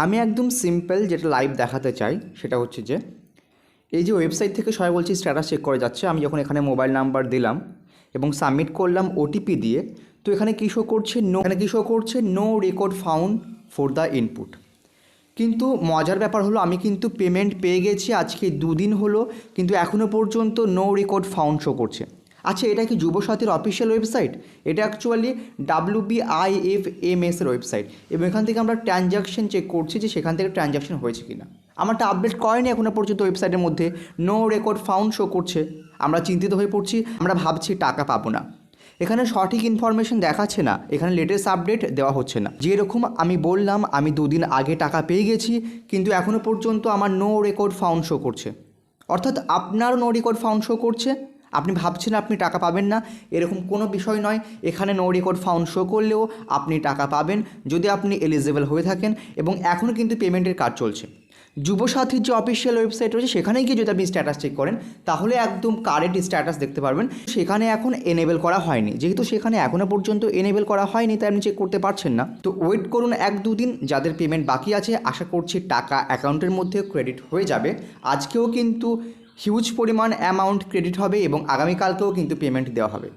আমি একদম সিম্পল যেটা লাইভ দেখাতে চাই সেটা হচ্ছে যে এই যে ওয়েবসাইট থেকে সবাই বলছি স্ট্যাটাস চেক করে যাচ্ছে, আমি যখন এখানে মোবাইল নাম্বার দিলাম এবং সাবমিট করলাম ওটিপি দিয়ে, তো এখানে কী শো করছে no record found for the input. কিন্তু মজার ব্যাপার হলো আমি কিন্তু পেমেন্ট পেয়ে গেছি আজকে 2 দিন হলো, কিন্তু এখনও পর্যন্ত নো রেকর্ড ফাউন্ড শো করছে। আচ্ছা, এটা কি যুবসাথীর অফিসিয়াল ওয়েবসাইট? এটা অ্যাকচুয়ালি WBIFMS এর ওয়েবসাইট, এবং এখান থেকে আমরা ট্রানজ্যাকশন চেক করছি যে সেখান থেকে ট্রানজ্যাকশন হয়েছে কিনা। আমারটা আপডেট করেনি এখনও পর্যন্ত ওয়েবসাইটের মধ্যে নো রেকর্ড ফাউন্ড শো করছে। আমরা চিন্তিত হয়ে পড়ছি, আমরা ভাবছি টাকা পাবো না। এখানে সঠিক ইনফরমেশন দেখাচ্ছে না, এখানে লেটেস্ট আপডেট দেওয়া হচ্ছে না। যেরকম আমি বললাম আমি 2 দিন আগে টাকা পেয়ে গেছি, কিন্তু এখনও পর্যন্ত আমার নো রেকর্ড ফাউন্ড শো করছে। অর্থাৎ আপনার নো রেকর্ড ফাউন্ড শো করছে, আপনি ভাবছেন আপনি টাকা পাবেন না, এরকম কোনো বিষয় নয়। এখানে নো রেকর্ড ফাউন্ড শো করলেও আপনি টাকা পাবেন যদি আপনি এলিজিবল হয়ে থাকেন, এবং এখনও কিন্তু পেমেন্টের কাজ চলছে। যুবসাথীর যে অফিসিয়াল ওয়েবসাইট রয়েছে সেখানেই গিয়ে যদি আপনি স্ট্যাটাস চেক করেন তাহলে একদম কারেন্ট স্ট্যাটাস দেখতে পারবেন। সেখানে এখন এনেবেল করা হয়নি, যেহেতু সেখানে এখনও পর্যন্ত এনেবেল করা হয়নি তাই আপনি চেক করতে পারছেন না। তো ওয়েট করুন 1-2 দিন, যাদের পেমেন্ট বাকি আছে আশা করছি টাকা অ্যাকাউন্টের মধ্যে ক্রেডিট হয়ে যাবে। আজকেও কিন্তু হিউজ পরিমাণ অ্যামাউন্ট ক্রেডিট হবে এবং আগামীকালকেও কিন্তু পেমেন্ট দেওয়া হবে।